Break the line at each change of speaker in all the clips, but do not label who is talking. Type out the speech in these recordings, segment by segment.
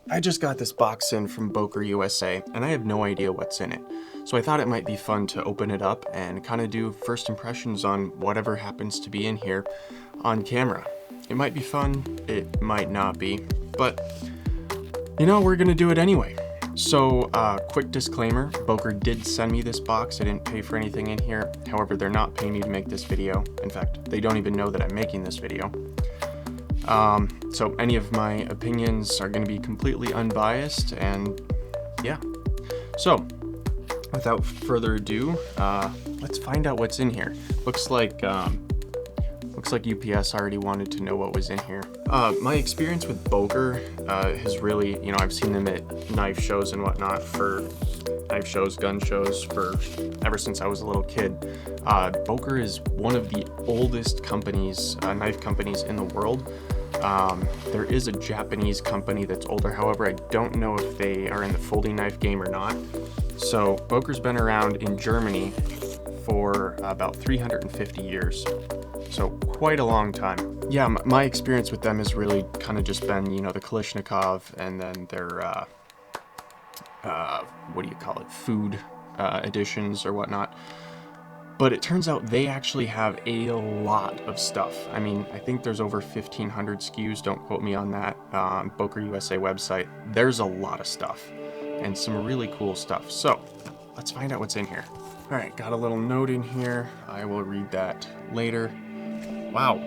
I just got this box in from Boker USA, and I have no idea what's in it. So I thought it might be fun to open it up and kind of do first impressions on whatever happens to be in here on camera. It might be fun, it might not be, but you know, we're gonna do it anyway. So, quick disclaimer, Boker did send me this box. I didn't pay for anything in here. However, they're not paying me to make this video. In fact, they don't even know that I'm making this video. So any of my opinions are going to be completely unbiased, and yeah. So, without further ado, let's find out what's in here. Looks like UPS already wanted to know what was in here. My experience with Boker has really, I've seen them at knife shows and whatnot, for knife shows, gun shows, for ever since I was a little kid. Boker is one of the oldest companies, knife companies in the world. There is a Japanese company that's older, however, I don't know if they are in the folding knife game or not. So Boker's been around in Germany for about 350 years. So quite a long time. Yeah, my experience with them has really kind of just been, the Kalashnikov, and then their, food editions or whatnot. But it turns out they actually have a lot of stuff. I mean, I think there's over 1,500 SKUs, don't quote me on that, Boker USA website. There's a lot of stuff, and some really cool stuff. So, let's find out what's in here. Alright, got a little note in here. I will read that later. Wow,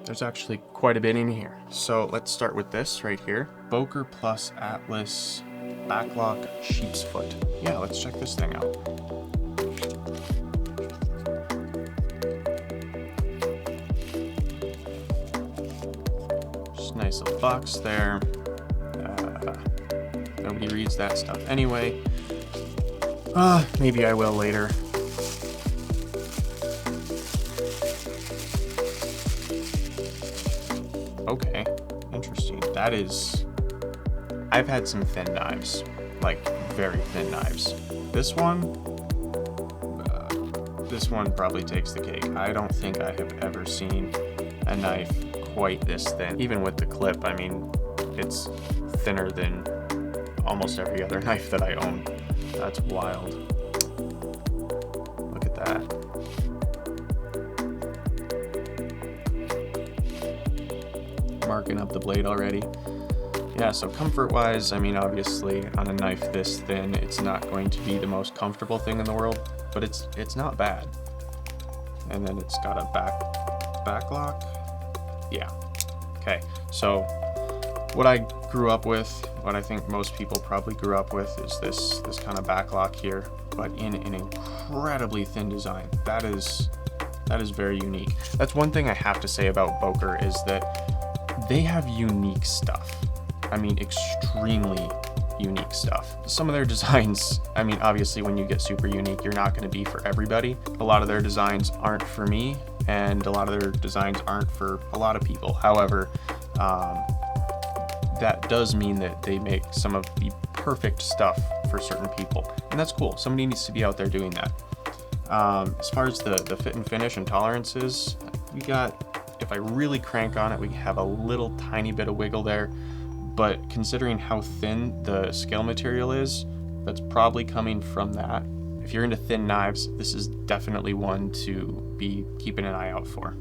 there's actually quite a bit in here. So let's start with this right here. Boker Plus Atlas Backlock Sheepsfoot. Yeah, let's check this thing out. Just a nice little box there. Nobody reads that stuff anyway. Maybe I will later. Okay, interesting. That is... I've had some thin knives, like very thin knives. This one probably takes the cake. I don't think I have ever seen a knife quite this thin. Even with the clip, I mean, it's thinner than almost every other knife that I own. That's wild. Look at that. Marking up the blade already. Yeah, so comfort-wise, I mean, obviously on a knife this thin, it's not going to be the most comfortable thing in the world, but it's not bad. And then it's got a backlock. Yeah. Okay. So what I grew up with, what I think most people probably grew up with, is this kind of backlock here, but in an incredibly thin design. That is very unique. That's one thing I have to say about Boker, is that they have unique stuff. I mean, extremely unique stuff. Some of their designs, I mean, obviously when you get super unique, you're not going to be for everybody. A lot of their designs aren't for me, and a lot of their designs aren't for a lot of people. However, that does mean that they make some of the perfect stuff for certain people, and that's cool. Somebody needs to be out there doing that. As far as the fit and finish and tolerances, we got, if I really crank on it, we have a little tiny bit of wiggle there, but considering how thin the scale material is, that's probably coming from that. If you're into thin knives, this is definitely one to be keeping an eye out for.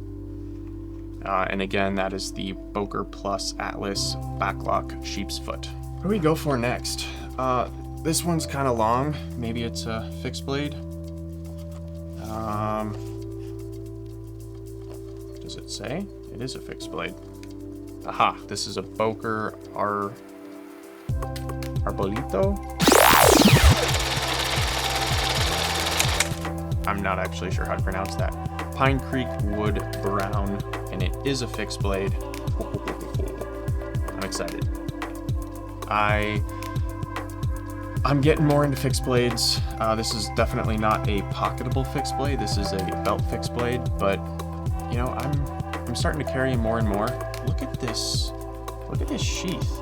And again, that is the Boker Plus Atlas Backlock Sheepsfoot. What do we go for next? This one's kind of long. Maybe it's a fixed blade. Does it say? It is a fixed blade. Aha, this is a Boker Arbolito? I'm not actually sure how to pronounce that. Pine Creek Wood Brown, and it is a fixed blade. I'm excited. I'm getting more into fixed blades. This is definitely not a pocketable fixed blade. This is a belt fixed blade, but I'm starting to carry more and more. Look at this. Look at this sheath.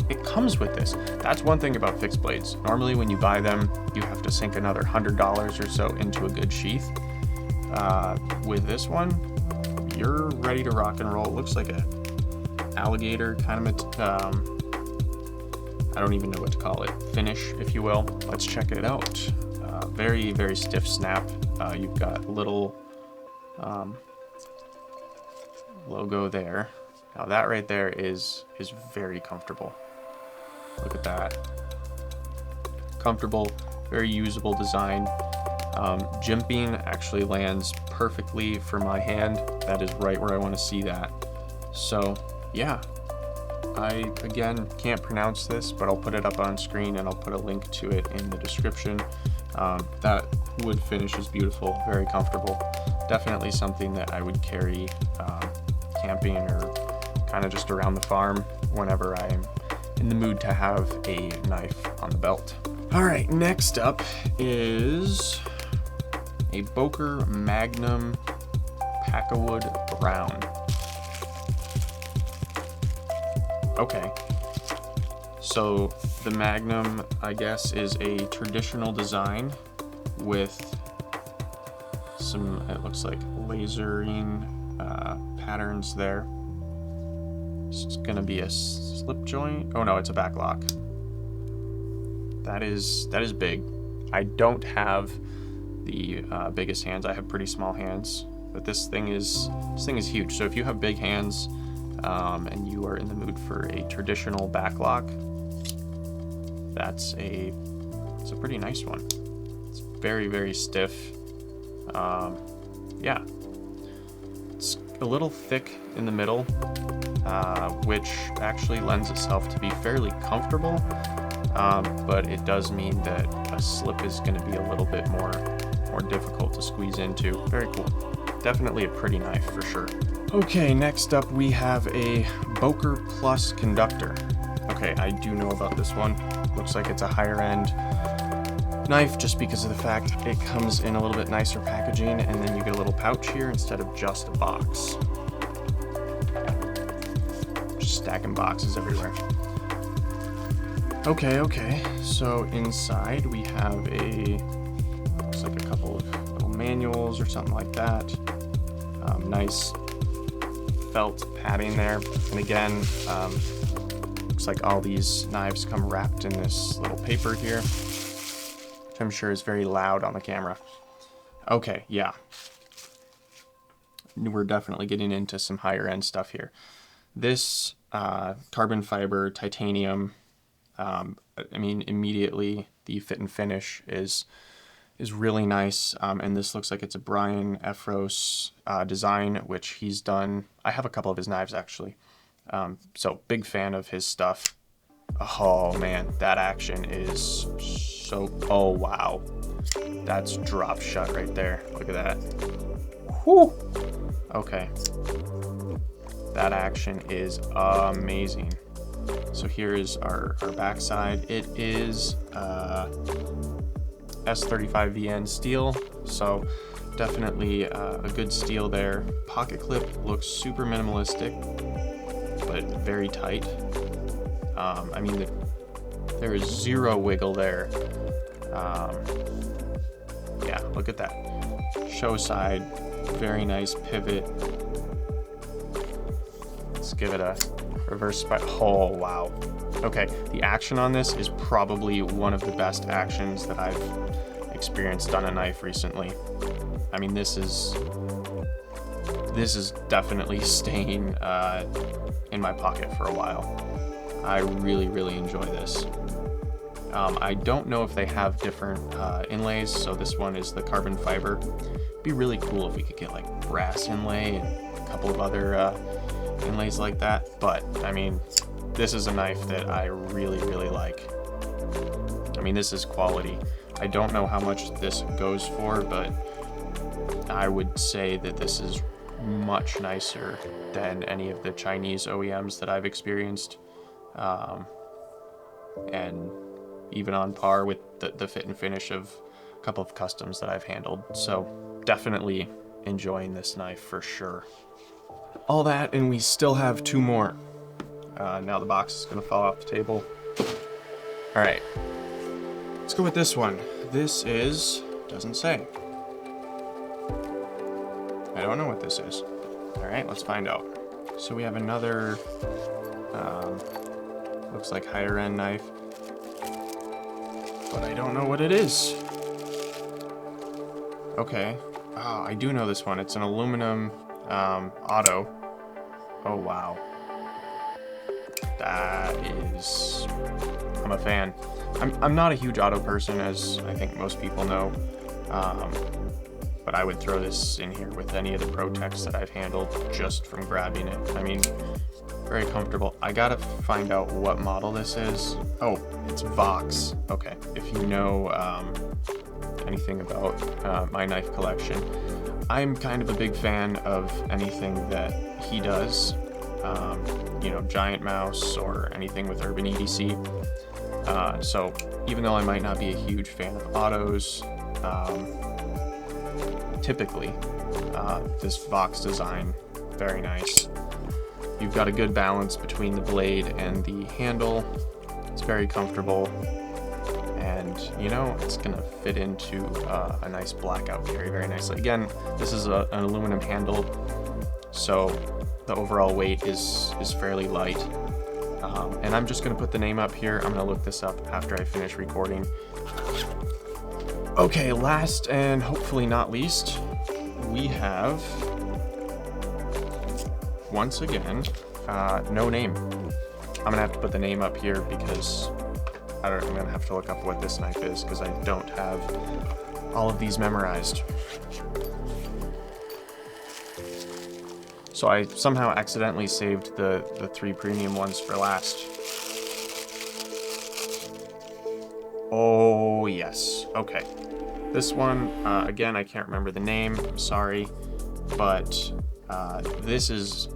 It comes with this. That's one thing about fixed blades. Normally when you buy them, you have to sink another $100 or so into a good sheath. With this one, you're ready to rock and roll. It looks like a alligator kind of I don't even know what to call it, finish, if you will. Let's check it out. Very, very stiff snap. You've got a little logo there. Now that right there is very comfortable. Look at that. Comfortable, very usable design. Jimping actually lands perfectly for my hand. That is right where I want to see that. So yeah, I again can't pronounce this, but I'll put it up on screen and I'll put a link to it in the description. That wood finish is beautiful, very comfortable. Definitely something that I would carry camping or kind of just around the farm whenever I'm in the mood to have a knife on the belt. All right, next up is a Boker Magnum Pakkawood Brown. Okay, so the Magnum, I guess, is a traditional design with some, it looks like lasering patterns there. It's gonna be a slip joint. Oh no, it's a backlock. That is big. I don't have the biggest hands. I have pretty small hands, but this thing is huge. So if you have big hands and you are in the mood for a traditional backlock, it's a pretty nice one. It's very, very stiff. Yeah, it's a little thick in the middle, which actually lends itself to be fairly comfortable. But it does mean that a slip is going to be a little bit more difficult to squeeze into. Very cool. Definitely a pretty knife for sure. Okay, next up we have a Boker Plus Conductor. Okay, I do know about this one. Looks like it's a higher end knife just because of the fact it comes in a little bit nicer packaging, and then you get a little pouch here instead of just a box. Just stacking boxes everywhere. Okay, so inside we have looks like a couple of little manuals or something like that. Nice felt padding there. And again, looks like all these knives come wrapped in this little paper here, which I'm sure is very loud on the camera. Okay, yeah. We're definitely getting into some higher end stuff here. This carbon fiber titanium, I mean, immediately the fit and finish is really nice, and this looks like it's a Brian Efros design, which he's done. I have a couple of his knives actually, so big fan of his stuff. Oh man, that action is so, oh wow, that's drop shut right there. Look at that. Whew. Okay, that action is amazing. So here is our backside. It is S35VN steel, so definitely a good steel there. Pocket clip looks super minimalistic, but very tight. I mean, there is zero wiggle there. Yeah, look at that. Show side, very nice pivot. Let's give it a reverse spike. Oh, wow. Okay, the action on this is probably one of the best actions that I've experienced on a knife recently. I mean, this is definitely staying in my pocket for a while. I really, really enjoy this. I don't know if they have different inlays, so this one is the carbon fiber. It'd be really cool if we could get like brass inlay and a couple of other inlays like that, but I mean, this is a knife that I really, really like. I mean, this is quality. I don't know how much this goes for, but I would say that this is much nicer than any of the Chinese OEMs that I've experienced, and even on par with the fit and finish of a couple of customs that I've handled. So definitely enjoying this knife for sure. All that, and we still have two more. Now the box is gonna fall off the table. All right, let's go with this one. This doesn't say. I don't know what this is. All right, let's find out. So we have another Looks like higher end knife, but I don't know what it is. Okay. Ah, I do know this one. It's an aluminum auto. Oh, wow. That is... I'm a fan. I'm not a huge auto person, as I think most people know. But I would throw this in here with any of the Pro-Techs that I've handled just from grabbing it. I mean, very comfortable. I gotta find out what model this is. Oh, it's Vox. Okay, if you know anything about my knife collection, I'm kind of a big fan of anything that he does. You know, Giant Mouse or anything with Urban EDC. So even though I might not be a huge fan of autos, typically this Vox design, very nice. You've got a good balance between the blade and the handle. It's very comfortable, and you know, it's gonna fit into a nice blackout carry very nicely. Again, this is an aluminum handle, so the overall weight is fairly light. And I'm just gonna put the name up here. I'm gonna look this up after I finish recording. Okay, last and hopefully not least, we have, once again, no name. I'm gonna have to put the name up here because I'm gonna have to look up what this knife is because I don't have all of these memorized. So I somehow accidentally saved the 3 premium ones for last. Oh, yes. Okay. This one, again, I can't remember the name. I'm sorry. But this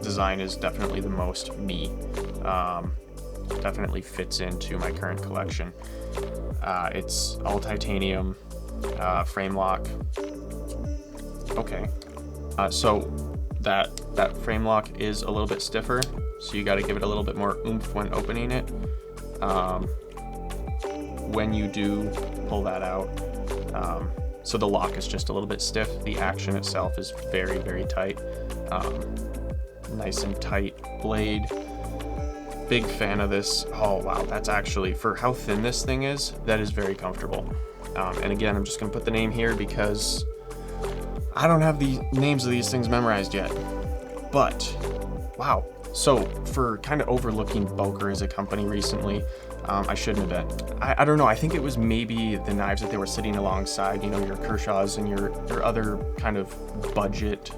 design is definitely the most me. Definitely fits into my current collection. It's all titanium, frame lock. Okay. So that frame lock is a little bit stiffer, so you got to give it a little bit more oomph when opening it. When you do pull that out, so the lock is just a little bit stiff. The action itself is very, very tight. Nice and tight blade. Big fan of this. Oh wow, that's actually, for how thin this thing is, that is very comfortable. And again, I'm just gonna put the name here because I don't have the names of these things memorized yet. But wow. So for kind of overlooking Boker as a company recently, I shouldn't have been. I don't know, I think it was maybe the knives that they were sitting alongside, you know, your Kershaws and your other kind of budget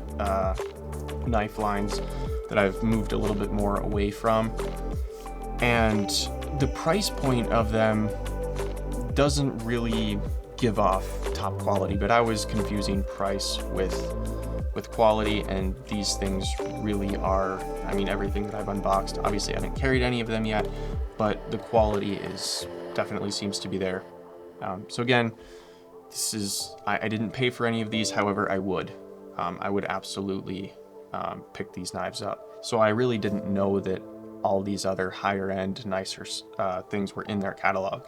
knife lines that I've moved a little bit more away from. And the price point of them doesn't really give off top quality, but I was confusing price with quality, and these things really are. I mean, everything that I've unboxed, obviously I haven't carried any of them yet, but the quality is definitely seems to be there. So again, this is, I didn't pay for any of these, however I would absolutely pick these knives up. So I really didn't know that all these other higher end, nicer things were in their catalog.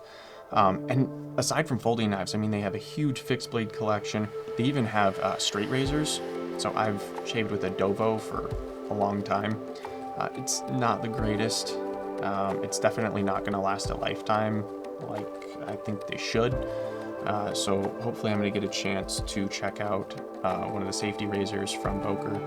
And aside from folding knives, I mean, they have a huge fixed blade collection. They even have straight razors. So I've shaved with a Dovo for a long time. It's not the greatest. It's definitely not going to last a lifetime like I think they should. So hopefully I'm going to get a chance to check out one of the safety razors from Boker.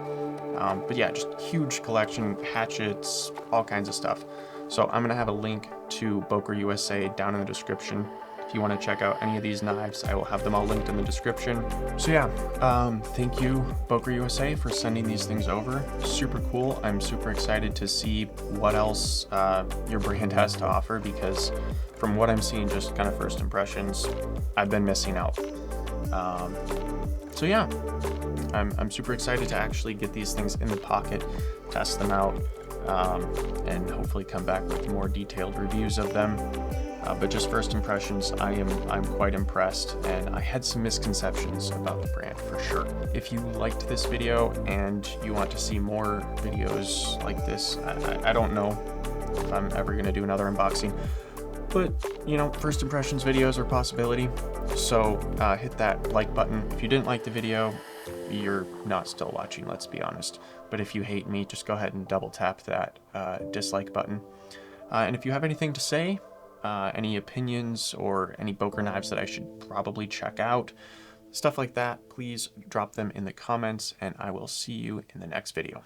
But yeah, just huge collection, hatchets, all kinds of stuff. So I'm going to have a link to Boker USA down in the description. If you want to check out any of these knives, I will have them all linked in the description. So yeah, thank you, Boker USA, for sending these things over. Super cool. I'm super excited to see what else your brand has to offer, because from what I'm seeing, just kind of first impressions, I've been missing out. So yeah, I'm super excited to actually get these things in the pocket, test them out, and hopefully come back with more detailed reviews of them. But just first impressions, I'm quite impressed, and I had some misconceptions about the brand for sure. If you liked this video and you want to see more videos like this, I don't know if I'm ever going to do another unboxing, but you know, first impressions videos are a possibility. So hit that like button. If you didn't like the video, you're not still watching, let's be honest. But if you hate me, just go ahead and double tap that dislike button. And if you have anything to say, any opinions or any Boker knives that I should probably check out, stuff like that, please drop them in the comments, and I will see you in the next video.